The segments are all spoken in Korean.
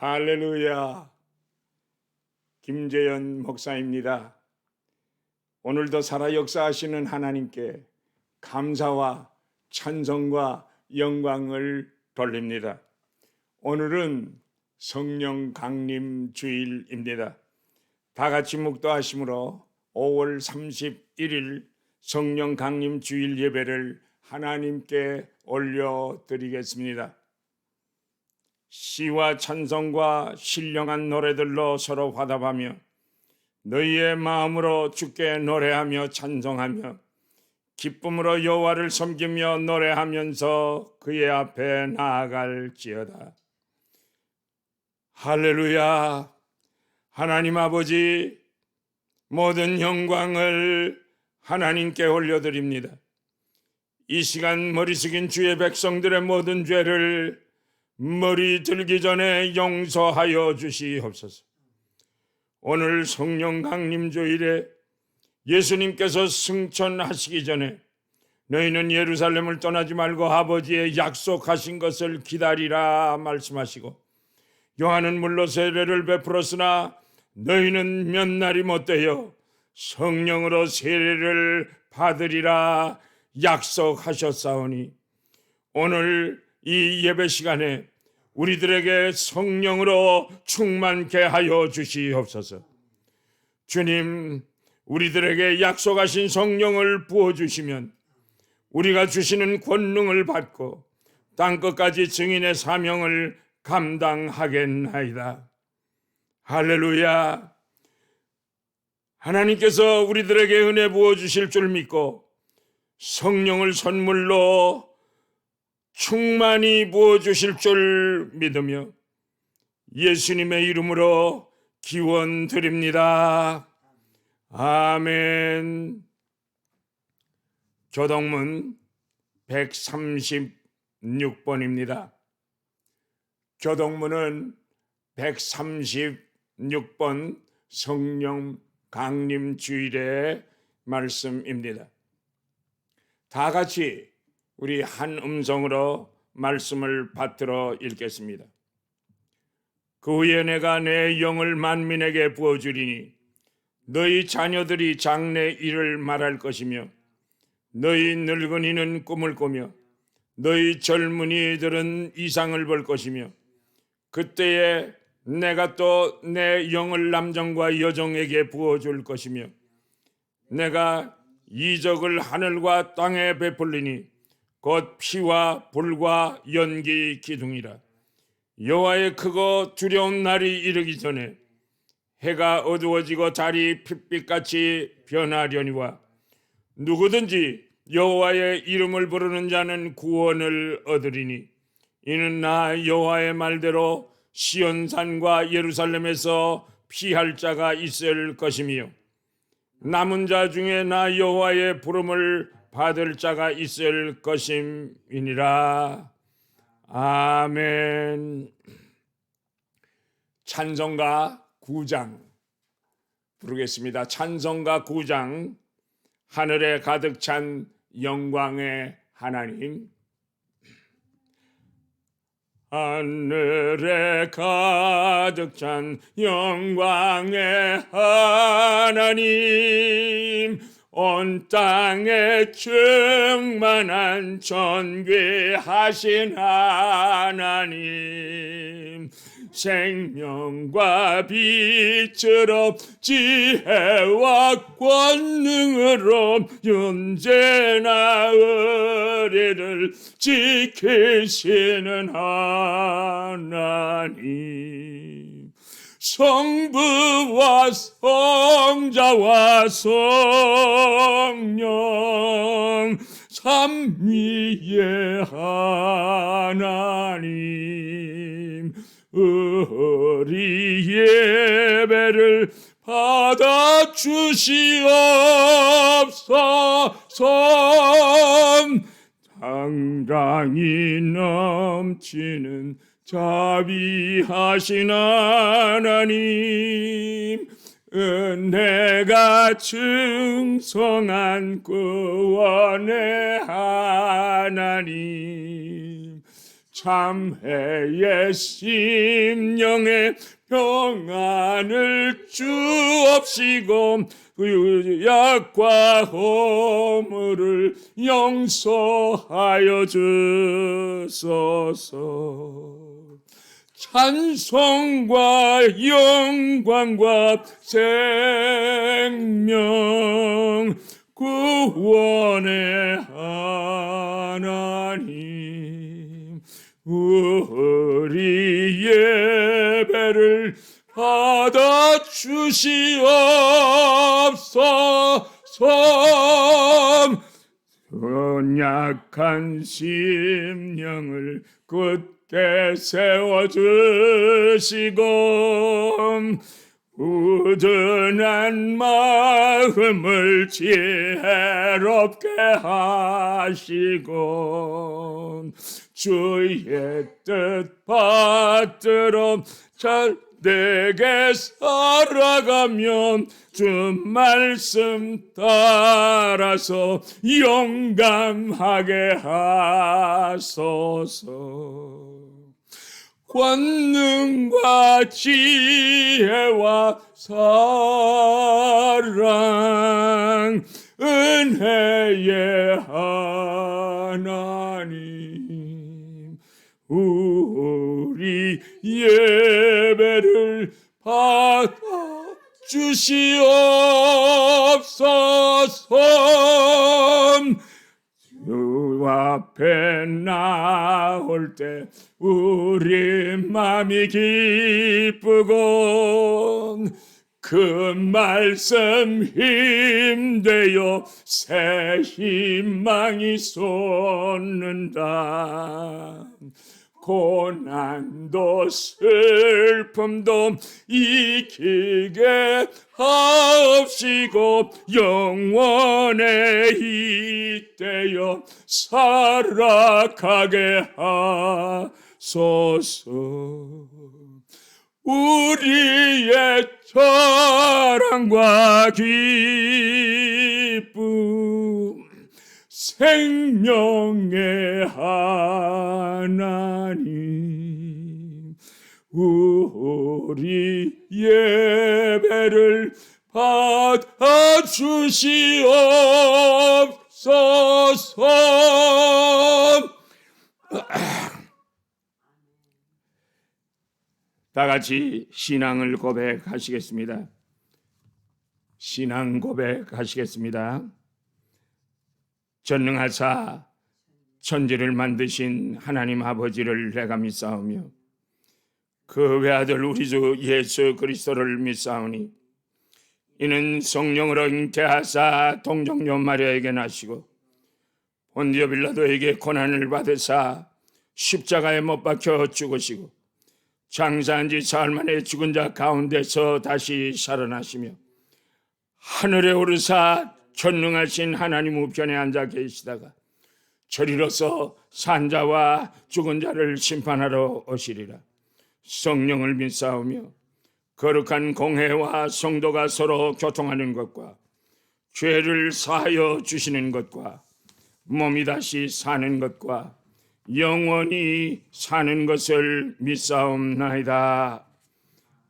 할렐루야. 김재현 목사입니다. 오늘도 살아 역사하시는 하나님께 감사와 찬송과 영광을 돌립니다. 오늘은 성령 강림 주일입니다. 다 같이 묵도하심으로 5월 31일 성령 강림 주일 예배를 하나님께 올려드리겠습니다. 시와 찬송과 신령한 노래들로 서로 화답하며 너희의 마음으로 주께 노래하며 찬송하며 기쁨으로 여호와를 섬기며 노래하면서 그의 앞에 나아갈지어다. 할렐루야. 하나님 아버지, 모든 영광을 하나님께 올려드립니다. 이 시간 머리 숙인 주의 백성들의 모든 죄를 머리 들기 전에 용서하여 주시옵소서. 오늘 성령 강림 주일에 예수님께서 승천하시기 전에 너희는 예루살렘을 떠나지 말고 아버지의 약속하신 것을 기다리라 말씀하시고, 요한은 물로 세례를 베풀었으나 너희는 몇 날이 못되어 성령으로 세례를 받으리라 약속하셨사오니, 오늘 이 예배 시간에 우리들에게 성령으로 충만케 하여 주시옵소서. 주님, 우리들에게 약속하신 성령을 부어주시면 우리가 주시는 권능을 받고 땅끝까지 증인의 사명을 감당하겠나이다. 할렐루야. 하나님께서 우리들에게 은혜 부어주실 줄 믿고 성령을 선물로 충만히 부어주실 줄 믿으며 예수님의 이름으로 기원 드립니다. 아멘. 교동문 136번입니다. 교동문은 136번 성령 강림 주일의 말씀입니다. 다 같이 우리 한 음성으로 말씀을 받들어 읽겠습니다. 그 후에 내가 내 영을 만민에게 부어주리니 너희 자녀들이 장래 일을 말할 것이며 너희 늙은이는 꿈을 꾸며 너희 젊은이들은 이상을 볼 것이며 그때에 내가 또 내 영을 남정과 여종에게 부어줄 것이며 내가 이적을 하늘과 땅에 베풀리니 곧 피와 불과 연기 기둥이라. 여호와의 크고 두려운 날이 이르기 전에 해가 어두워지고 달이 핏빛같이 변하려니와 누구든지 여호와의 이름을 부르는 자는 구원을 얻으리니 이는 나 여호와의 말대로 시온산과 예루살렘에서 피할 자가 있을 것이며 남은 자 중에 나 여호와의 부름을 받을 자가 있을 것임이니라. 아멘. 찬송가 9장 부르겠습니다. 찬송가 9장. 하늘에 가득 찬 영광의 하나님. 하늘에 가득 찬 영광의 하나님, 온 땅에 충만한 존귀하신 하나님, 생명과 빛으로 지혜와 권능으로 언제나 우리를 지키시는 하나님, 성부와 성자와 성령 삼위의 하나님, 우리 예배를 받아 주시옵소서. 당당히 넘치는 자비하신 하나님, 은혜가 충성한 구원의 하나님, 참회의 심령에 평안을 주옵시고 약과 허물을 용서하여 주소서. 찬송과 영광과 생명 구원의 하나님, 우리 예배를 받아 주시옵소서. 연약한 심령을 굳게 세워주시고 우둔한 마음을 지혜롭게 하시고 주의 뜻 받들어 잘되게 살아가면 주 말씀 따라서 용감하게 하소서. 권능과 지혜와 사랑 은혜의 하나님, 우리 예배를 받아 주시옵소서. 주 앞에 나올 때 우리 마음이 기쁘고 그 말씀 힘되어 새 희망이 솟는다. 고난도 슬픔도 이기게 하옵시고 영원에 잇대어 살아가게 하소서. 우리의 자랑과 기쁨 생명의 하나님, 우리 예배를 받아 주시옵소서. 다 같이 신앙을 고백하시겠습니다. 신앙 고백하시겠습니다. 전능하사 천지를 만드신 하나님 아버지를 내가 믿사오며 그 외아들 우리 주 예수 그리스도를 믿사오니 이는 성령으로 잉태하사 동정녀 마리아에게 나시고 본디오 빌라도에게 고난을 받으사 십자가에 못 박혀 죽으시고 장사한 지 사흘 만에 죽은 자 가운데서 다시 살아나시며 하늘에 오르사 전능하신 하나님 우편에 앉아 계시다가 저리로서 산자와 죽은 자를 심판하러 오시리라. 성령을 믿사오며 거룩한 공회와 성도가 서로 교통하는 것과 죄를 사하여 주시는 것과 몸이 다시 사는 것과 영원히 사는 것을 믿사옵나이다.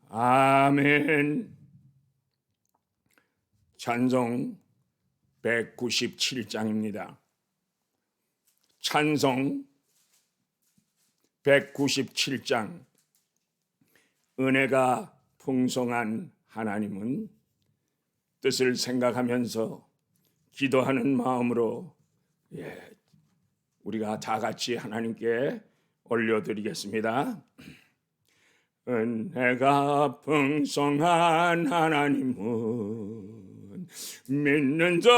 아멘. 찬송 197장입니다. 찬송 197장. 은혜가 풍성한 하나님은 뜻을 생각하면서 기도하는 마음으로 우리가 다 같이 하나님께 올려드리겠습니다. 은혜가 풍성한 하나님은 믿는 자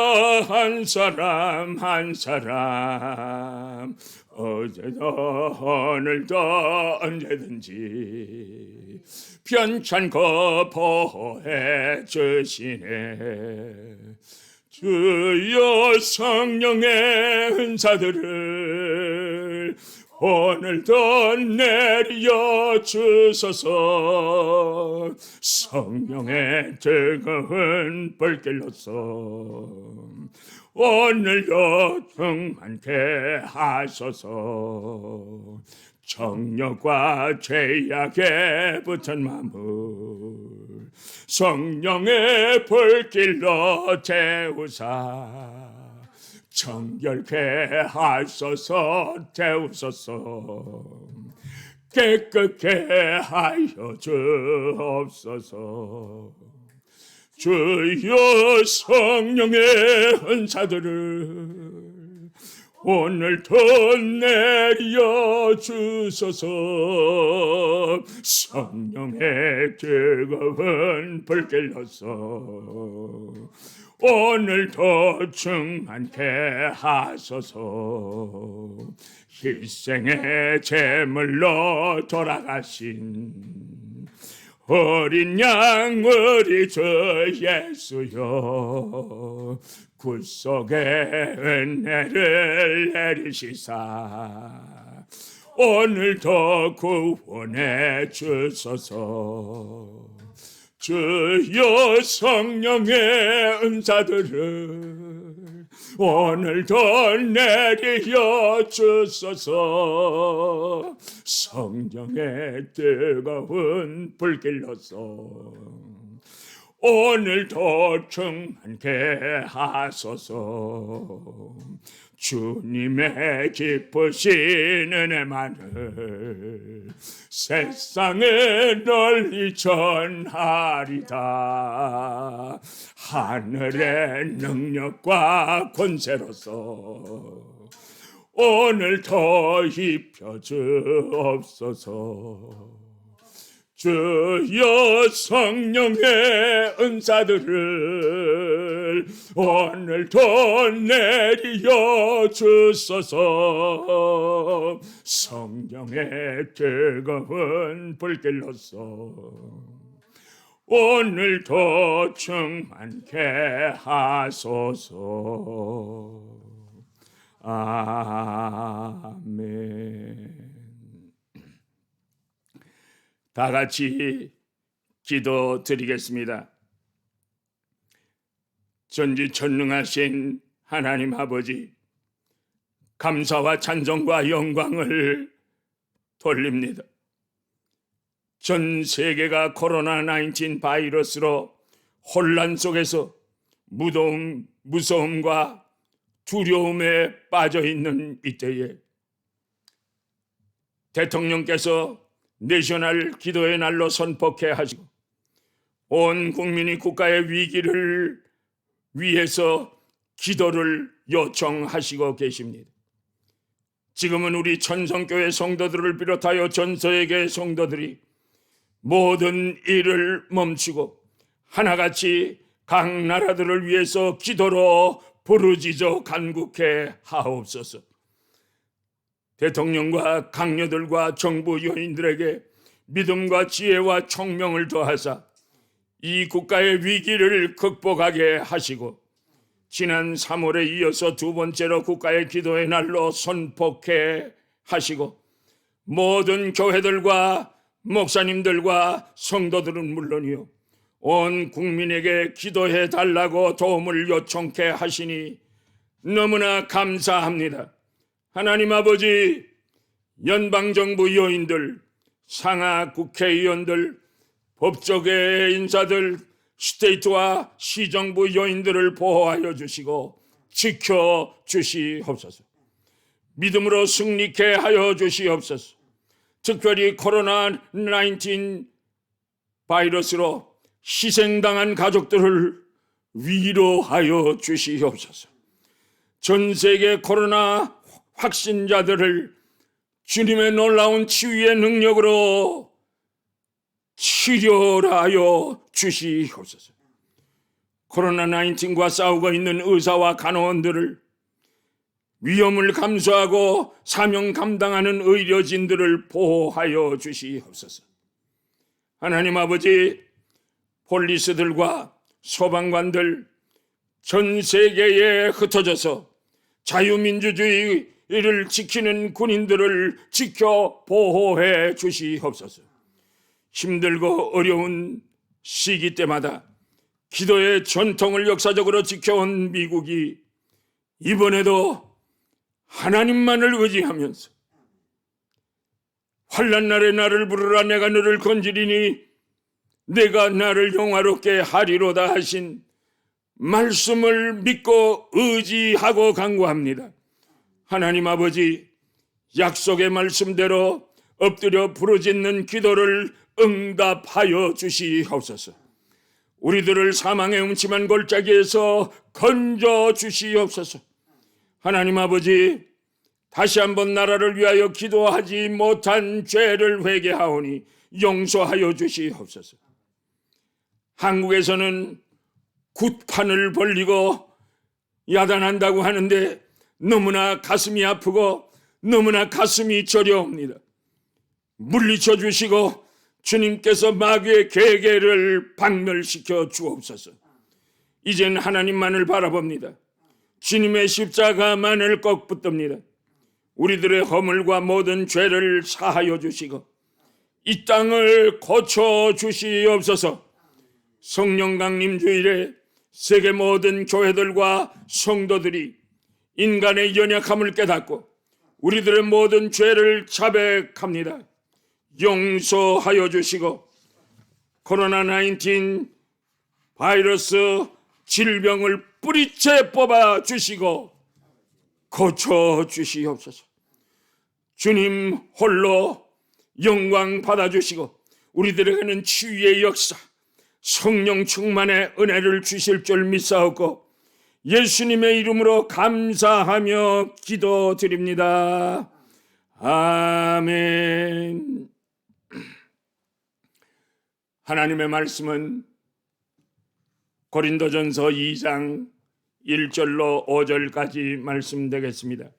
한 사람 한 사람 어제도 오늘도 언제든지 편찮고 보호해 주시네. 주여 성령의 은사들을 오늘도 내려 주소서. 성령의 뜨거운 불길로서 오늘도 충만케 하소서. 정욕과 죄악에 붙은 마음을 성령의 불길로 재우사 정결케 하소서. 재우소서. 깨끗게 하여 주옵소서. 주여 성령의 은사들을 오늘도 내려 주소서. 성령의 뜨거운 불길로서 오늘도 충만케 하소서. 희생의 제물로 돌아가신 어린 양 우리 주 예수여, 구속의 은혜를 내리시사 오늘도 구원해 주소서. 주여 성령의 은사들을 오늘도 내려 주소서. 성령의 뜨거운 불길로서 오늘도 충만케 하소서. 주님의 기쁘신 은혜만을 세상에 널리 전하리다. 하늘의 능력과 권세로서 오늘도 입혀 주옵소서. 주여 성령의 은사들을 오늘도 내려 주소서. 성령의 뜨거운 불길로서 오늘도 충만케 하소서. 아멘. 다 같이 기도 드리겠습니다. 전지전능하신 하나님 아버지, 감사와 찬송과 영광을 돌립니다. 전 세계가 코로나19 바이러스로 혼란 속에서 무서움과 두려움에 빠져 있는 이때에 대통령께서 내셔널 기도의 날로 선포케 하시고 온 국민이 국가의 위기를 위해서 기도를 요청하시고 계십니다. 지금은 우리 천성교회 성도들을 비롯하여 전 세계 성도들이 모든 일을 멈추고 하나같이 각 나라들을 위해서 기도로 부르짖어 간구케 하옵소서. 대통령과 강요들과 정부 요인들에게 믿음과 지혜와 총명을 더하사 이 국가의 위기를 극복하게 하시고 지난 3월에 이어서 두 번째로 국가의 기도의 날로 선포케 하시고 모든 교회들과 목사님들과 성도들은 물론이요 온 국민에게 기도해 달라고 도움을 요청케 하시니 너무나 감사합니다. 하나님 아버지, 연방정부 요인들, 상하 국회의원들, 법조계 인사들, 스테이트와 시정부 요인들을 보호하여 주시고 지켜주시옵소서. 믿음으로 승리케 하여 주시옵소서. 특별히 코로나19 바이러스로 희생당한 가족들을 위로하여 주시옵소서. 전 세계 코로나 확신자들을 주님의 놀라운 치유의 능력으로 치료하여 주시옵소서. 코로나19과 싸우고 있는 의사와 간호원들을 위험을 감수하고 사명 감당하는 의료진들을 보호하여 주시옵소서. 하나님 아버지, 폴리스들과 소방관들 전 세계에 흩어져서 자유민주주의를 지키는 군인들을 지켜 보호해 주시옵소서. 힘들고 어려운 시기 때마다 기도의 전통을 역사적으로 지켜온 미국이 이번에도 하나님만을 의지하면서 환난 날에 나를 부르라. 내가 너를 건지리니 내가 나를 영화롭게 하리로다 하신 말씀을 믿고 의지하고 간구합니다. 하나님 아버지, 약속의 말씀대로 엎드려 부르짖는 기도를 응답하여 주시옵소서. 우리들을 사망의 음침한 골짜기에서 건져 주시옵소서. 하나님 아버지, 다시 한번 나라를 위하여 기도하지 못한 죄를 회개하오니 용서하여 주시옵소서. 한국에서는 굿판을 벌리고 야단한다고 하는데 너무나 가슴이 아프고 너무나 가슴이 저려옵니다. 물리쳐 주시고 주님께서 마귀의 계계를 박멸시켜 주옵소서. 이젠 하나님만을 바라봅니다. 주님의 십자가만을 꼭 붙듭니다. 우리들의 허물과 모든 죄를 사하여 주시고 이 땅을 고쳐 주시옵소서. 성령 강림 주일에 세계 모든 교회들과 성도들이 인간의 연약함을 깨닫고 우리들의 모든 죄를 자백합니다. 용서하여 주시고 코로나19 바이러스 질병을 뿌리째 뽑아 주시고 고쳐 주시옵소서. 주님 홀로 영광 받아 주시고 우리들에게는 치유의 역사, 성령 충만의 은혜를 주실 줄 믿사옵고 예수님의 이름으로 감사하며 기도드립니다. 아멘. 하나님의 말씀은 고린도전서 2장 1절로 5절까지 말씀되겠습니다.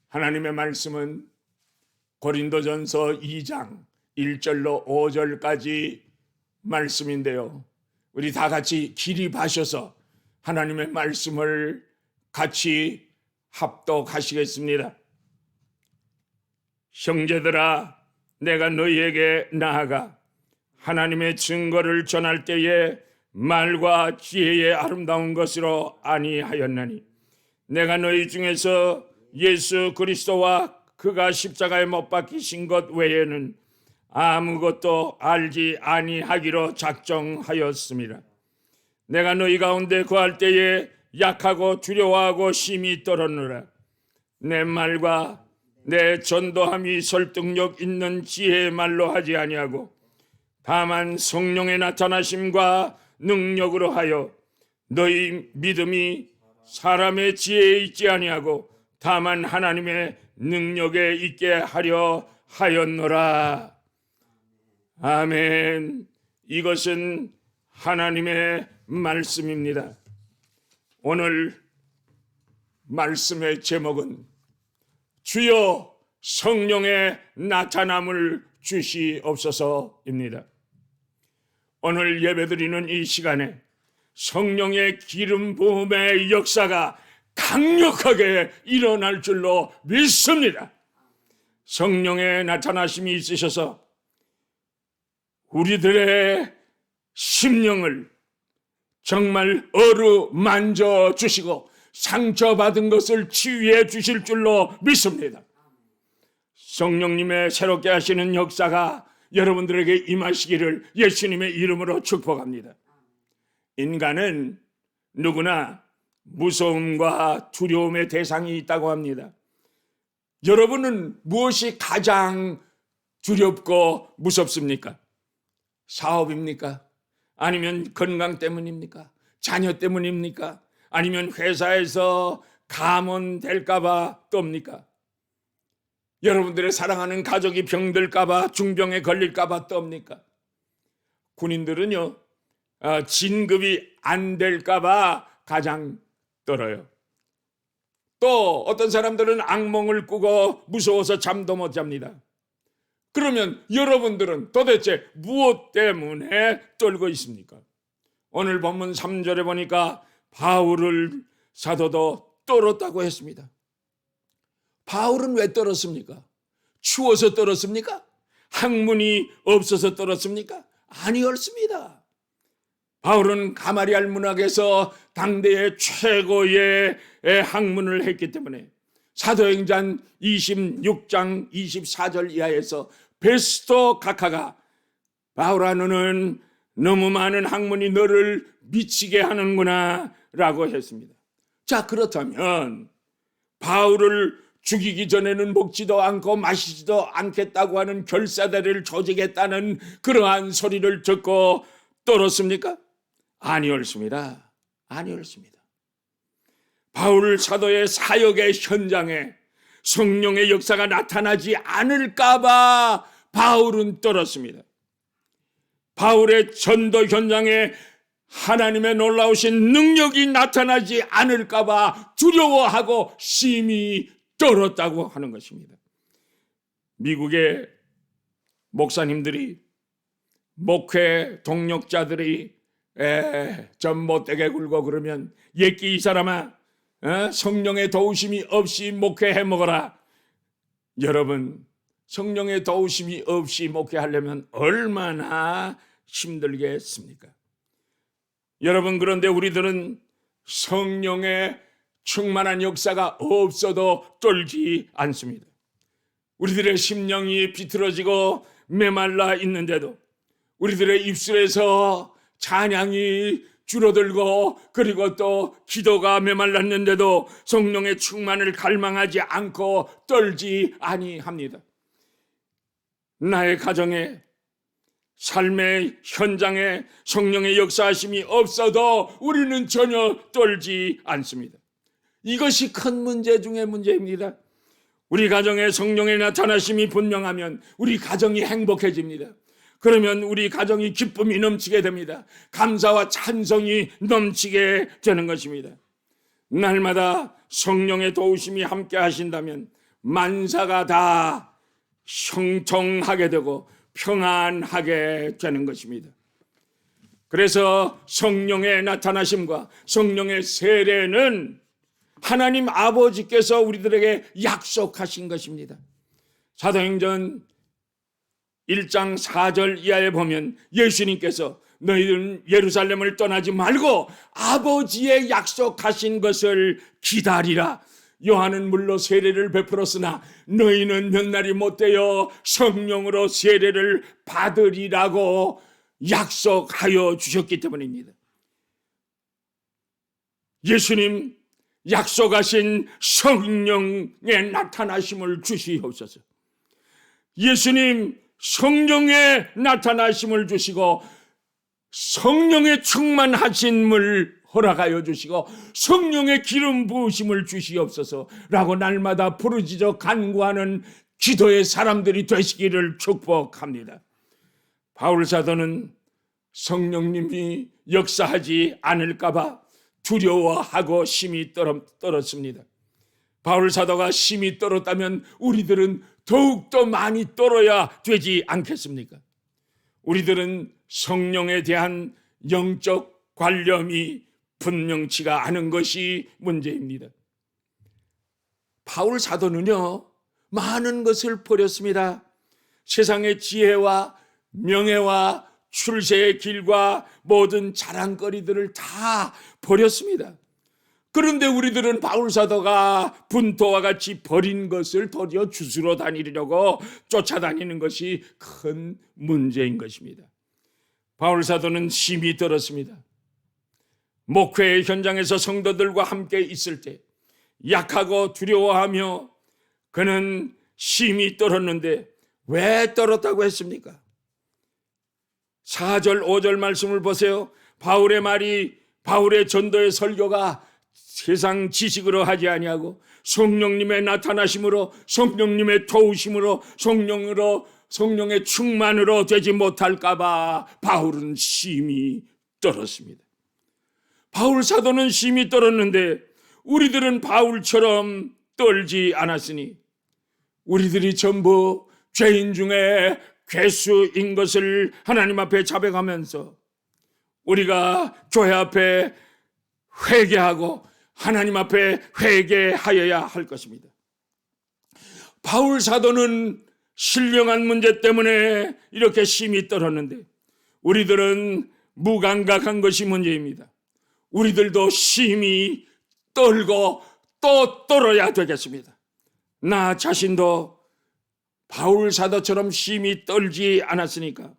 하나님의 말씀은 고린도전서 2장 1절로 5절까지 말씀인데요. 우리 다 같이 기립하셔서 하나님의 말씀을 같이 합독하시겠습니다. 형제들아, 내가 너희에게 나아가 하나님의 증거를 전할 때에 말과 지혜의 아름다운 것으로 아니하였나니 내가 너희 중에서 예수 그리스도와 그가 십자가에 못 박히신 것 외에는 아무것도 알지 아니하기로 작정하였습니다. 내가 너희 가운데 거할 때에 약하고 두려워하고 심히 떨었노라. 내 말과 내 전도함이 설득력 있는 지혜의 말로 하지 아니하고 다만 성령의 나타나심과 능력으로 하여 너희 믿음이 사람의 지혜에 있지 아니하고 다만 하나님의 능력에 있게 하려 하였노라. 아멘. 이것은 하나님의 말씀입니다. 오늘 말씀의 제목은 주여 성령의 나타남을 주시옵소서입니다. 오늘 예배드리는 이 시간에 성령의 기름 부음의 역사가 강력하게 일어날 줄로 믿습니다. 성령의 나타나심이 있으셔서 우리들의 심령을 정말 어루만져 주시고 상처받은 것을 치유해 주실 줄로 믿습니다. 성령님의 새롭게 하시는 역사가 여러분들에게 임하시기를 예수님의 이름으로 축복합니다. 인간은 누구나 무서움과 두려움의 대상이 있다고 합니다. 여러분은 무엇이 가장 두렵고 무섭습니까? 사업입니까? 아니면 건강 때문입니까? 자녀 때문입니까? 아니면 회사에서 감원될까봐 떱니까? 여러분들의 사랑하는 가족이 병들까봐, 중병에 걸릴까봐 떱니까? 군인들은요, 진급이 안 될까봐 가장 떨어요. 또 어떤 사람들은 악몽을 꾸고 무서워서 잠도 못 잡니다. 그러면 여러분들은 도대체 무엇 때문에 떨고 있습니까? 오늘 본문 3절에 보니까 바울을 사도도 떨었다고 했습니다. 바울은 왜 떨었습니까? 추워서 떨었습니까? 학문이 없어서 떨었습니까? 아니었습니다. 바울은 가마리알 문학에서 당대의 최고의 학문을 했기 때문에 사도행전 26장 24절 이하에서 베스토 각하가 바울아 너는 너무 많은 학문이 너를 미치게 하는구나 라고 했습니다. 자, 그렇다면 바울을 죽이기 전에는 먹지도 않고 마시지도 않겠다고 하는 결사대를 조직했다는 그러한 소리를 듣고 떨었습니까? 아니었습니다. 아니었습니다. 바울 사도의 사역의 현장에 성령의 역사가 나타나지 않을까봐 바울은 떨었습니다. 바울의 전도 현장에 하나님의 놀라우신 능력이 나타나지 않을까봐 두려워하고 심히 떨었다고 하는 것입니다. 미국의 목사님들이, 목회 동력자들이 전 못되게 굴고 그러면 예끼 이 사람아 성령의 도우심이 없이 목회해 먹어라. 여러분, 성령의 도우심이 없이 목회하려면 얼마나 힘들겠습니까? 여러분, 그런데 우리들은 성령의 충만한 역사가 없어도 떨지 않습니다. 우리들의 심령이 비틀어지고 메말라 있는데도, 우리들의 입술에서 찬양이 줄어들고 그리고 또 기도가 메말랐는데도 성령의 충만을 갈망하지 않고 떨지 아니합니다. 나의 가정에, 삶의 현장에 성령의 역사하심이 없어도 우리는 전혀 떨지 않습니다. 이것이 큰 문제 중의 문제입니다. 우리 가정에 성령의 나타나심이 분명하면 우리 가정이 행복해집니다. 그러면 우리 가정이 기쁨이 넘치게 됩니다. 감사와 찬성이 넘치게 되는 것입니다. 날마다 성령의 도우심이 함께 하신다면 만사가 다 형통하게 되고 평안하게 되는 것입니다. 그래서 성령의 나타나심과 성령의 세례는 하나님 아버지께서 우리들에게 약속하신 것입니다. 사도행전 1장 4절 이하에 보면 예수님께서 너희들은 예루살렘을 떠나지 말고 아버지의 약속하신 것을 기다리라. 요한은 물로 세례를 베풀었으나 너희는 몇 날이 못되어 성령으로 세례를 받으리라고 약속하여 주셨기 때문입니다. 예수님 약속하신 성령의 나타나심을 주시옵소서. 예수님 성령의 나타나심을 주시고 성령의 충만하심을 허락하여 주시고 성령의 기름 부으심을 주시옵소서라고 날마다 부르짖어 간구하는 기도의 사람들이 되시기를 축복합니다. 바울 사도는 성령님이 역사하지 않을까봐 두려워하고 심히 떨었습니다. 바울 사도가 심히 떨었다면 우리들은 더욱더 많이 떨어야 되지 않겠습니까? 우리들은 성령에 대한 영적 관념이 분명치가 않은 것이 문제입니다. 바울 사도는요, 많은 것을 버렸습니다. 세상의 지혜와 명예와 출세의 길과 모든 자랑거리들을 다 버렸습니다. 그런데 우리들은 바울 사도가 분토와 같이 버린 것을 도리어 주스러 다니려고 쫓아다니는 것이 큰 문제인 것입니다. 바울 사도는 심히 떨었습니다. 목회의 현장에서 성도들과 함께 있을 때 약하고 두려워하며 그는 심히 떨었는데 왜 떨었다고 했습니까? 4절 5절 말씀을 보세요. 바울의 말이, 바울의 전도의 설교가 세상 지식으로 하지 아니하고 성령님의 나타나심으로, 성령님의 도우심으로, 성령의 충만으로 되지 못할까봐 바울은 심히 떨었습니다. 바울 사도는 심히 떨었는데 우리들은 바울처럼 떨지 않았으니 우리들이 전부 죄인 중에 괴수인 것을 하나님 앞에 자백하면서 우리가 교회 앞에 회개하고 하나님 앞에 회개하여야 할 것입니다. 바울 사도는 신령한 문제 때문에 이렇게 심히 떨었는데 우리들은 무감각한 것이 문제입니다. 우리들도 심히 떨고 또 떨어야 되겠습니다. 나 자신도 바울 사도처럼 심히 떨지 않았으니까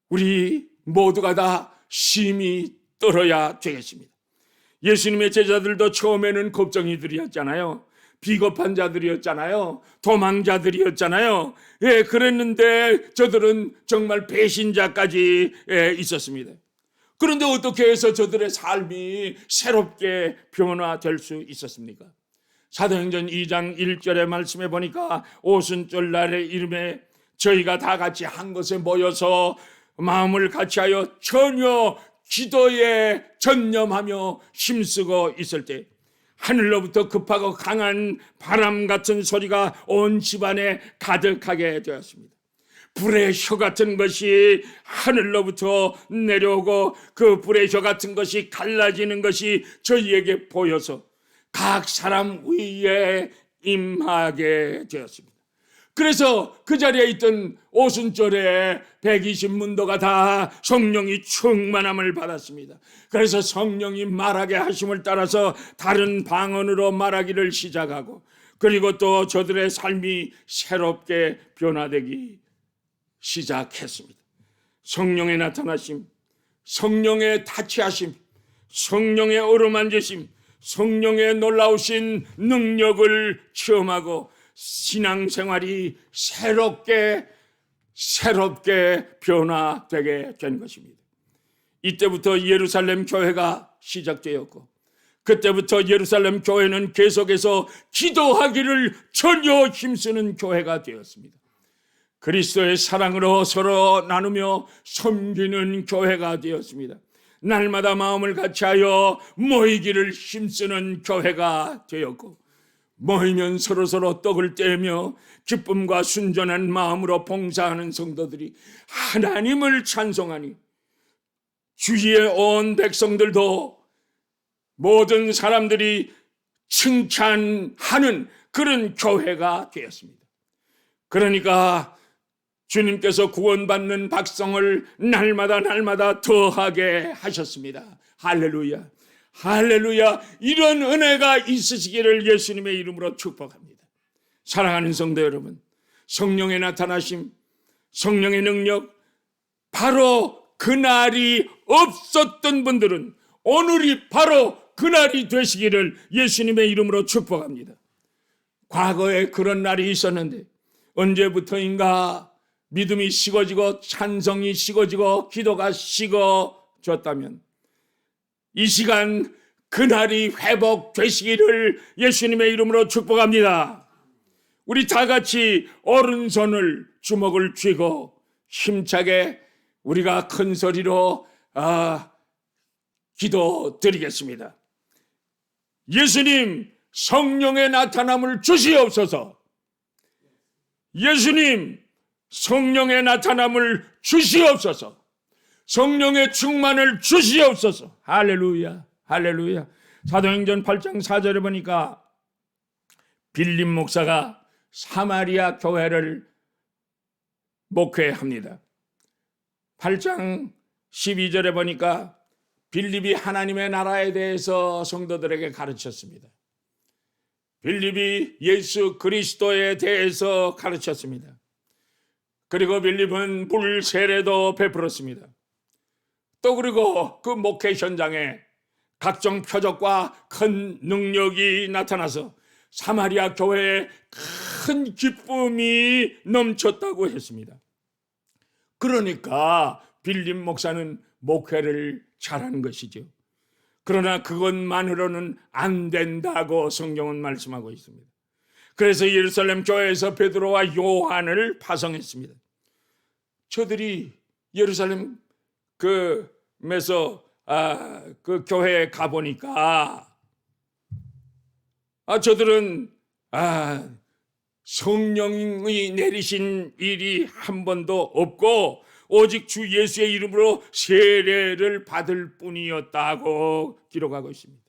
우리 모두가 다 심히 떨어야 되겠습니다. 예수님의 제자들도 처음에는 겁쟁이들이었잖아요. 비겁한 자들이었잖아요. 도망자들이었잖아요. 예, 그랬는데 저들은 정말 배신자까지 있었습니다. 그런데 어떻게 해서 저들의 삶이 새롭게 변화될 수 있었습니까? 사도행전 2장 1절의 말씀에 보니까 오순절날의 이름에 저희가 다 같이 한 곳에 모여서 마음을 같이하여 전혀 기도에 전념하며 힘쓰고 있을 때 하늘로부터 급하고 강한 바람 같은 소리가 온 집안에 가득하게 되었습니다. 불의 혀 같은 것이 하늘로부터 내려오고 그 불의 혀 같은 것이 갈라지는 것이 저희에게 보여서 각 사람 위에 임하게 되었습니다. 그래서 그 자리에 있던 오순절에 120문도가 다 성령이 충만함을 받았습니다. 그래서 성령이 말하게 하심을 따라서 다른 방언으로 말하기를 시작하고, 그리고 또 저들의 삶이 새롭게 변화되기 시작했습니다. 성령의 나타나심, 성령의 타치하심, 성령의 어루만지심, 성령의 놀라우신 능력을 체험하고 신앙생활이 새롭게 변화되게 된 것입니다. 이때부터 예루살렘 교회가 시작되었고, 그때부터 예루살렘 교회는 계속해서 기도하기를 전혀 힘쓰는 교회가 되었습니다. 그리스도의 사랑으로 서로 나누며 섬기는 교회가 되었습니다. 날마다 마음을 같이하여 모이기를 힘쓰는 교회가 되었고, 모이면 서로서로 떡을 떼며 기쁨과 순전한 마음으로 봉사하는 성도들이 하나님을 찬송하니 주위의 온 백성들도 모든 사람들이 칭찬하는 그런 교회가 되었습니다. 그러니까 주님께서 구원받는 백성을 날마다 더하게 하셨습니다. 할렐루야, 할렐루야. 이런 은혜가 있으시기를 예수님의 이름으로 축복합니다. 사랑하는 성도 여러분, 성령의 나타나심, 성령의 능력, 바로 그날이 없었던 분들은 오늘이 바로 그날이 되시기를 예수님의 이름으로 축복합니다. 과거에 그런 날이 있었는데 언제부터인가 믿음이 식어지고 찬성이 식어지고 기도가 식어졌다면 이 시간 그날이 회복되시기를 예수님의 이름으로 축복합니다. 우리 다 같이 오른손을 주먹을 쥐고 힘차게 우리가 큰 소리로 기도드리겠습니다. 예수님, 성령의 나타남을 주시옵소서. 예수님, 성령의 나타남을 주시옵소서. 성령의 충만을 주시옵소서. 할렐루야, 할렐루야. 사도행전 8장 4절에 보니까 빌립 목사가 사마리아 교회를 목회합니다. 8장 12절에 보니까 빌립이 하나님의 나라에 대해서 성도들에게 가르쳤습니다. 빌립이 예수 그리스도에 대해서 가르쳤습니다. 그리고 빌립은 물 세례도 베풀었습니다. 또 그리고 그 목회 현장에 각종 표적과 큰 능력이 나타나서 사마리아 교회에 큰 기쁨이 넘쳤다고 했습니다. 그러니까 빌립 목사는 목회를 잘한 것이죠. 그러나 그것만으로는 안 된다고 성경은 말씀하고 있습니다. 그래서 예루살렘 교회에서 베드로와 요한을 파송했습니다. 저들이 예루살렘 그 교회에 가보니까 저들은 성령이 내리신 일이 한 번도 없고 오직 주 예수의 이름으로 세례를 받을 뿐이었다고 기록하고 있습니다.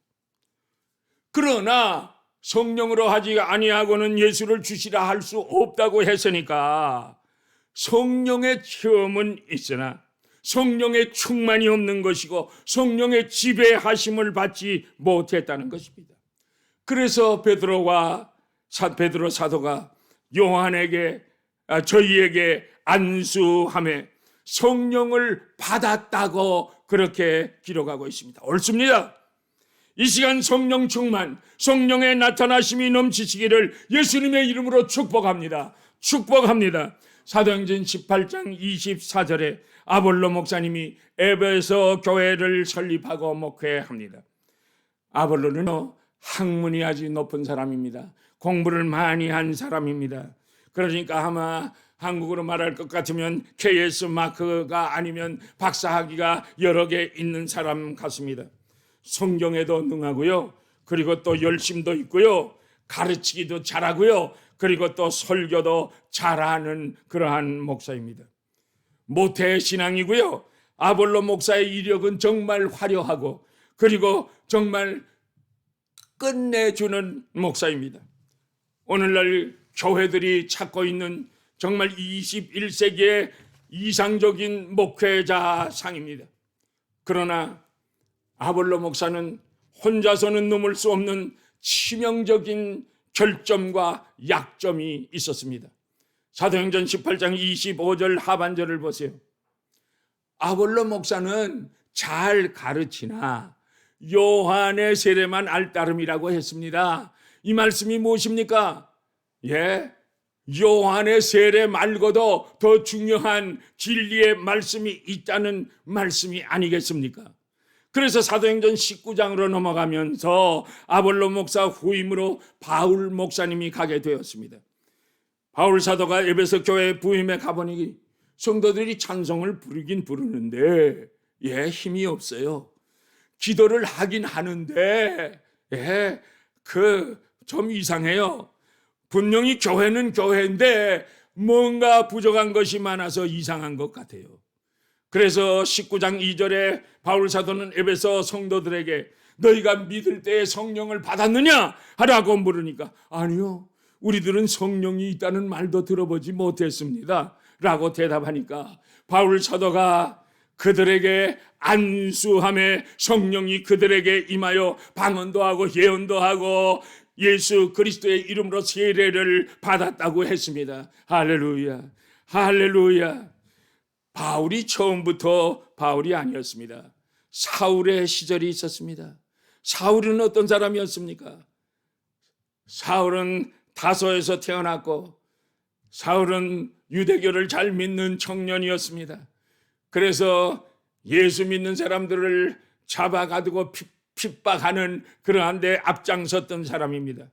그러나 성령으로 하지 아니하고는 예수를 주시라 할 수 없다고 했으니까 성령의 체험은 있으나 성령의 충만이 없는 것이고 성령의 지배하심을 받지 못했다는 것입니다. 그래서 베드로 사도가 요한에게 저희에게 안수함에 성령을 받았다고 그렇게 기록하고 있습니다. 옳습니다. 이 시간 성령 충만, 성령의 나타나심이 넘치시기를 예수님의 이름으로 축복합니다. 축복합니다. 사도행전 18장 24절에 아볼로 목사님이 에베소 교회를 설립하고 목회합니다. 아볼로는 학문이 아주 높은 사람입니다. 공부를 많이 한 사람입니다. 그러니까 아마 한국으로 말할 것 같으면 KS 마크가 아니면 박사학위가 여러 개 있는 사람 같습니다. 성경에도 능하고요. 그리고 또 열심도 있고요. 가르치기도 잘하고요. 그리고 또 설교도 잘하는 그러한 목사입니다. 모태 신앙이고요. 아볼로 목사의 이력은 정말 화려하고 그리고 정말 끝내주는 목사입니다. 오늘날 교회들이 찾고 있는 정말 21세기의 이상적인 목회자상입니다. 그러나 아볼로 목사는 혼자서는 넘을 수 없는 치명적인 결점과 약점이 있었습니다. 사도행전 18장 25절 하반절을 보세요. 아볼로 목사는 잘 가르치나 요한의 세례만 알따름이라고 했습니다. 이 말씀이 무엇입니까? 요한의 세례 말고도 더 중요한 진리의 말씀이 있다는 말씀이 아니겠습니까? 그래서 사도행전 19장으로 넘어가면서 아볼로 목사 후임으로 바울 목사님이 가게 되었습니다. 바울 사도가 에베소 교회 부임에 가보니 성도들이 찬송을 부르긴 부르는데 힘이 없어요. 기도를 하긴 하는데 좀 이상해요. 분명히 교회는 교회인데 뭔가 부족한 것이 많아서 이상한 것 같아요. 그래서 19장 2절에 바울 사도는 에베소 성도들에게 너희가 믿을 때에 성령을 받았느냐? 하라고 물으니까 아니요. 우리들은 성령이 있다는 말도 들어보지 못했습니다. 라고 대답하니까 바울 사도가 그들에게 안수함에 성령이 그들에게 임하여 방언도 하고 예언도 하고 예수 그리스도의 이름으로 세례를 받았다고 했습니다. 할렐루야. 할렐루야. 바울이 처음부터 바울이 아니었습니다. 사울의 시절이 있었습니다. 사울은 어떤 사람이었습니까? 사울은 다소에서 태어났고 사울은 유대교를 잘 믿는 청년이었습니다. 그래서 예수 믿는 사람들을 잡아가지고 핍박하는 그러한 데 앞장섰던 사람입니다.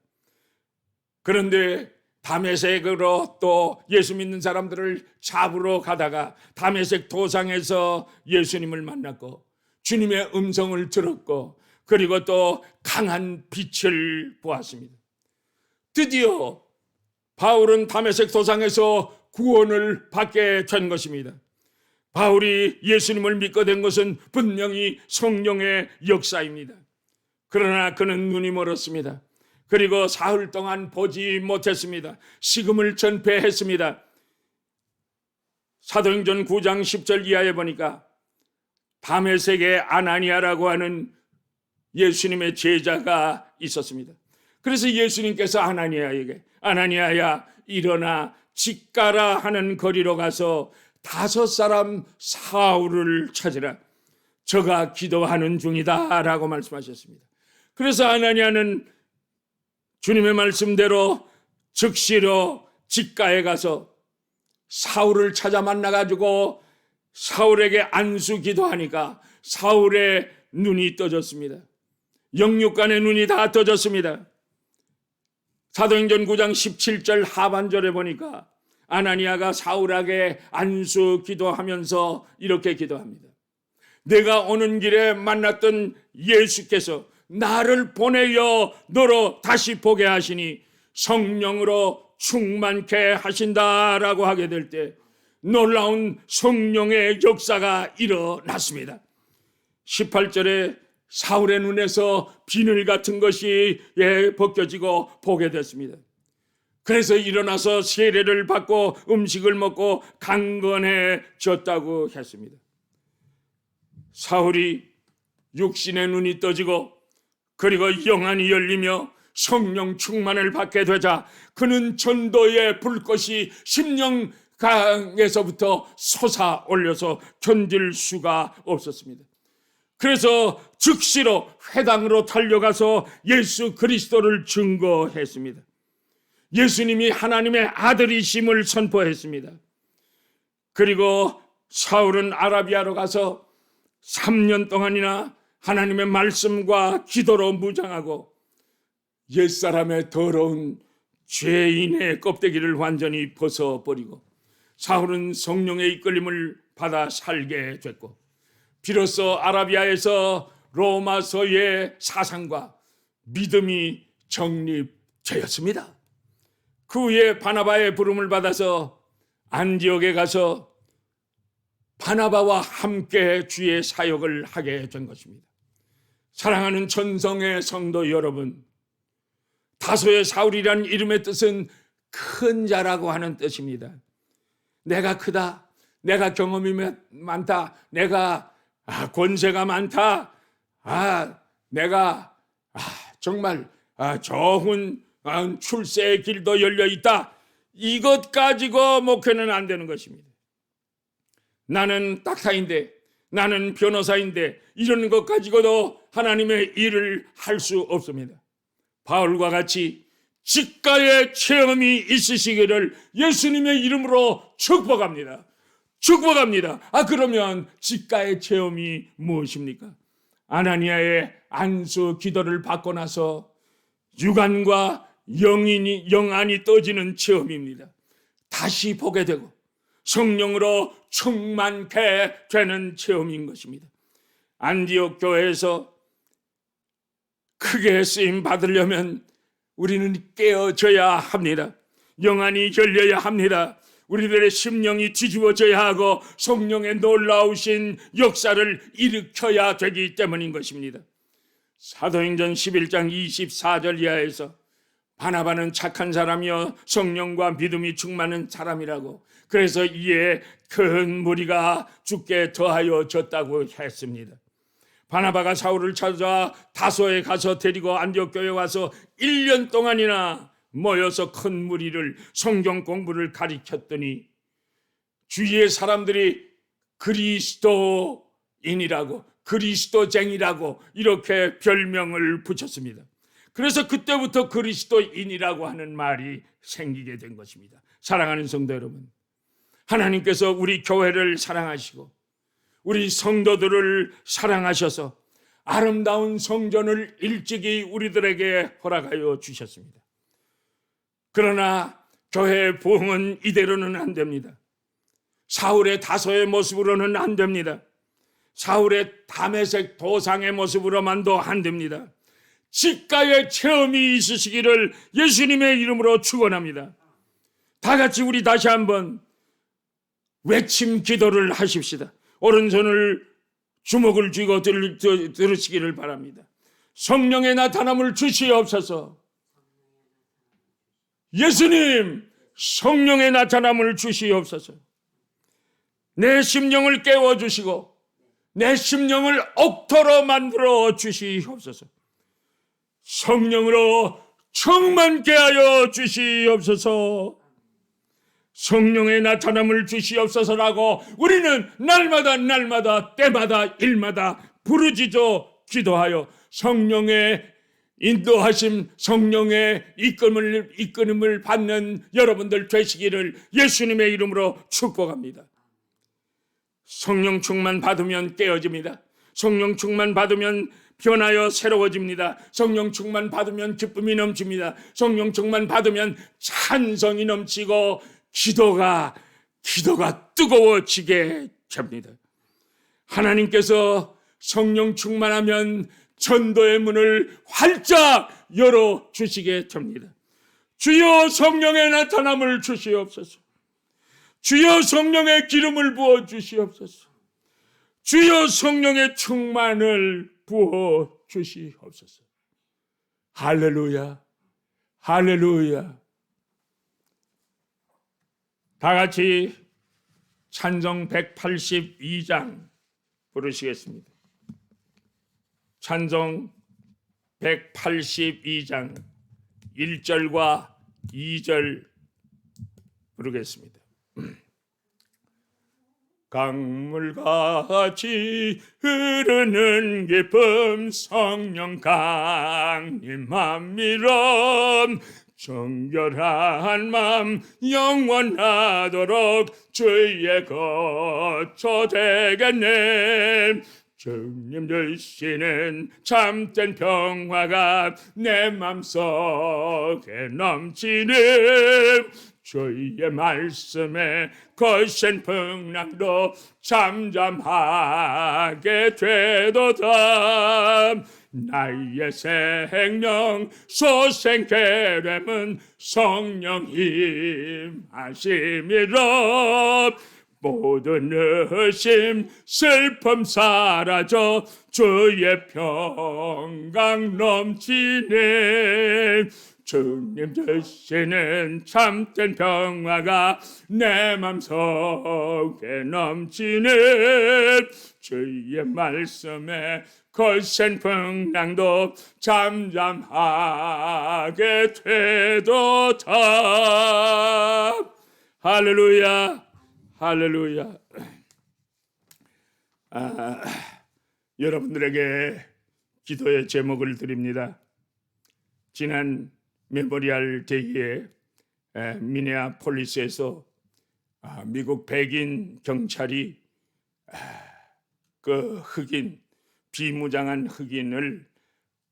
그런데 다메섹으로 또 예수 믿는 사람들을 잡으러 가다가 다메섹 도상에서 예수님을 만났고 주님의 음성을 들었고 그리고 또 강한 빛을 보았습니다. 드디어 바울은 다메섹 도상에서 구원을 받게 된 것입니다. 바울이 예수님을 믿게 된 것은 분명히 성령의 역사입니다. 그러나 그는 눈이 멀었습니다. 그리고 사흘 동안 보지 못했습니다. 식음을 전폐했습니다. 사도행전 9장 10절 이하에 보니까 다메섹에 아나니아라고 하는 예수님의 제자가 있었습니다. 그래서 예수님께서 아나니아에게 아나니아야 일어나 직가라 하는 거리로 가서 5 사울을 찾으라. 저가 기도하는 중이다 라고 말씀하셨습니다. 그래서 아나니아는 주님의 말씀대로 즉시로 직가에 가서 사울을 찾아 만나가지고 사울에게 안수 기도하니까 사울의 눈이 떠졌습니다. 영육간의 눈이 다 떠졌습니다. 사도행전 9장 17절 하반절에 보니까 아나니아가 사울에게 안수 기도하면서 이렇게 기도합니다. 내가 오는 길에 만났던 예수께서 나를 보내어 너로 다시 보게 하시니 성령으로 충만케 하신다라고 하게 될 때 놀라운 성령의 역사가 일어났습니다. 18절에 사울의 눈에서 비늘 같은 것이 벗겨지고 보게 됐습니다. 그래서 일어나서 세례를 받고 음식을 먹고 강건해졌다고 했습니다. 사울이 육신의 눈이 떠지고 그리고 영안이 열리며 성령 충만을 받게 되자 그는 전도의 불꽃이 심령강에서부터 솟아올려서 견딜 수가 없었습니다. 그래서 즉시로 회당으로 달려가서 예수 그리스도를 증거했습니다. 예수님이 하나님의 아들이심을 선포했습니다. 그리고 사울은 아라비아로 가서 3년 동안이나 하나님의 말씀과 기도로 무장하고 옛사람의 더러운 죄인의 껍데기를 완전히 벗어버리고 사울은 성령의 이끌림을 받아 살게 됐고 비로소 아라비아에서 로마서의 사상과 믿음이 정립되었습니다. 그 후에 바나바의 부름을 받아서 안디옥에 가서 바나바와 함께 주의 사역을 하게 된 것입니다. 사랑하는 전성의 성도 여러분, 다소의 사울이라는 이름의 뜻은 큰 자라고 하는 뜻입니다. 내가 크다, 내가 경험이 많다, 내가 권세가 많다, 내가 정말 좋은 출세의 길도 열려 있다. 이것 가지고 목회는 안 되는 것입니다. 나는 닥터인데, 나는 변호사인데 이런 것 가지고도 하나님의 일을 할 수 없습니다. 바울과 같이 직가의 체험이 있으시기를 예수님의 이름으로 축복합니다. 축복합니다. 그러면 직가의 체험이 무엇입니까? 아나니아의 안수 기도를 받고 나서 육안과 영안이 떠지는 체험입니다. 다시 보게 되고 성령으로 충만케 되는 체험인 것입니다. 안디옥 교회에서 크게 쓰임 받으려면 우리는 깨어져야 합니다. 영안이 열려야 합니다. 우리들의 심령이 뒤집어져야 하고 성령의 놀라우신 역사를 일으켜야 되기 때문인 것입니다. 사도행전 11장 24절 이하에서 바나바는 착한 사람이요 성령과 믿음이 충만한 사람이라고, 그래서 이에 큰 무리가 주께 더하여 졌다고 했습니다. 바나바가 사울을 찾아 다소에 가서 데리고 안디옥 교회에 와서 1년 동안이나 모여서 큰 무리를 성경 공부를 가르쳤더니 주위의 사람들이 그리스도인이라고, 그리스도쟁이라고 이렇게 별명을 붙였습니다. 그래서 그때부터 그리스도인이라고 하는 말이 생기게 된 것입니다. 사랑하는 성도 여러분, 하나님께서 우리 교회를 사랑하시고 우리 성도들을 사랑하셔서 아름다운 성전을 일찍이 우리들에게 허락하여 주셨습니다. 그러나 교회의 부흥은 이대로는 안 됩니다. 사울의 다소의 모습으로는 안 됩니다. 사울의 다메섹 도상의 모습으로만도 안 됩니다. 직가의 체험이 있으시기를 예수님의 이름으로 축원합니다. 다 같이 우리 다시 한번 외침 기도를 하십시다. 오른손을 주먹을 쥐고 들으시기를 바랍니다. 성령의 나타남을 주시옵소서. 예수님, 성령의 나타남을 주시옵소서. 내 심령을 깨워주시고 내 심령을 옥토로 만들어 주시옵소서. 성령으로 충만케 하여 주시옵소서. 성령의 나타남을 주시옵소서라고 우리는 날마다 때마다 일마다 부르짖어 기도하여 성령의 인도하심, 성령의 이끌음을 받는 여러분들 되시기를 예수님의 이름으로 축복합니다. 성령 충만 받으면 깨어집니다. 성령 충만 받으면 변하여 새로워집니다. 성령 충만 받으면 기쁨이 넘칩니다. 성령 충만 받으면 찬성이 넘치고 기도가 뜨거워지게 됩니다. 하나님께서 성령 충만하면 전도의 문을 활짝 열어주시게 됩니다. 주여 성령의 나타남을 주시옵소서. 주여 성령의 기름을 부어주시옵소서. 주여 성령의 충만을 부어주시옵소서. 할렐루야, 할렐루야. 다 같이 찬송 182장 부르시겠습니다. 찬송 182장 1절과 2절 부르겠습니다. 강물같이 흐르는 기쁨 성령 강림함 이런 정결한 맘 영원하도록 주의 거처 되겠네. 주님 주시는 참된 평화가 내 맘속에 넘치는 주의 말씀에 거센 풍랑도 잠잠하게 되도다. 나의 생명 소생케 됨은 성령 힘하심이라. 모든 의심 슬픔 사라져 주의 평강 넘치네. 주님 주시는 참된 평화가 내 맘속에 넘치네. 주의 말씀에 거센 풍랑도 잠잠하게 되도다. 할렐루야, 할렐루야. 여러분들에게 기도의 제목을 드립니다. 지난 메모리얼 데이에 미네아폴리스에서 미국 백인 경찰이 그 흑인, 비무장한 흑인을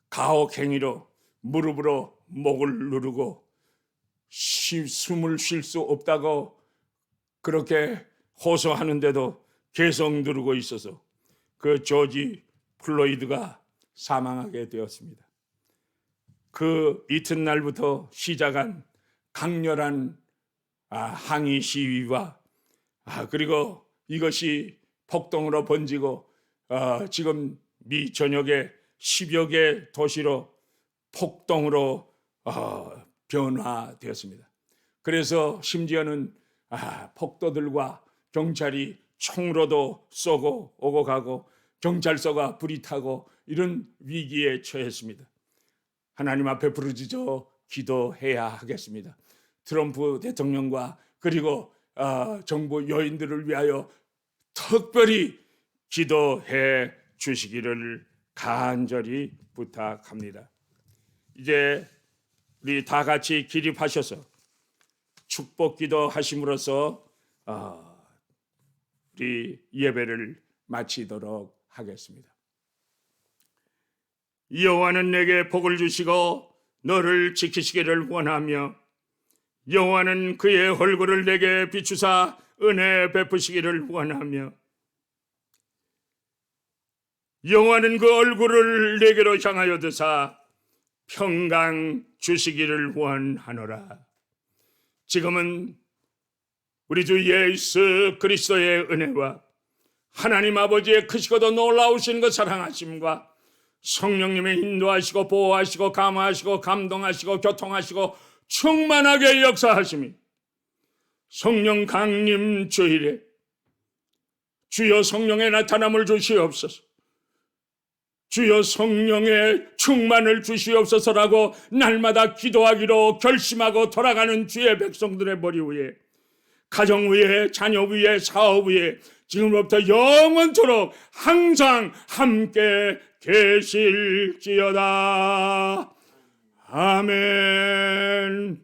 가혹행위로 무릎으로 목을 누르고 숨을 쉴 수 없다고 그렇게 호소하는데도 계속 누르고 있어서 그 조지 플로이드가 사망하게 되었습니다. 그 이튿날부터 시작한 강렬한 항의 시위와 그리고 이것이 폭동으로 번지고 지금 미 전역의 10여 개 도시로 폭동으로 변화되었습니다. 그래서 심지어는 폭도들과 경찰이 총으로도 쏘고 오고 가고 경찰서가 불이 타고 이런 위기에 처했습니다. 하나님 앞에 부르짖어 기도해야 하겠습니다. 트럼프 대통령과 그리고 정부 요인들을 위하여 특별히 기도해 주시기를 간절히 부탁합니다. 이제 우리 다 같이 기립하셔서 축복 기도 하심으로써 우리 예배를 마치도록 하겠습니다. 여호와는 내게 복을 주시고 너를 지키시기를 원하며 여호와는 그의 얼굴을 내게 비추사 은혜 베푸시기를 원하며 여호와는 그 얼굴을 내게로 향하여 드사 평강 주시기를 원하노라. 지금은 우리 주 예수 그리스도의 은혜와 하나님 아버지의 크시고도 놀라우신 그 사랑하심과 성령님의 인도하시고 보호하시고 감화하시고 감동하시고 교통하시고 충만하게 역사하심이 성령 강림 주일에 주여 성령의 나타남을 주시옵소서. 주여 성령의 충만을 주시옵소서라고 날마다 기도하기로 결심하고 돌아가는 주의 백성들의 머리 위에, 가정 위에, 자녀 위에, 사업 위에 지금부터 영원토록 항상 함께 계실지어다. 아멘.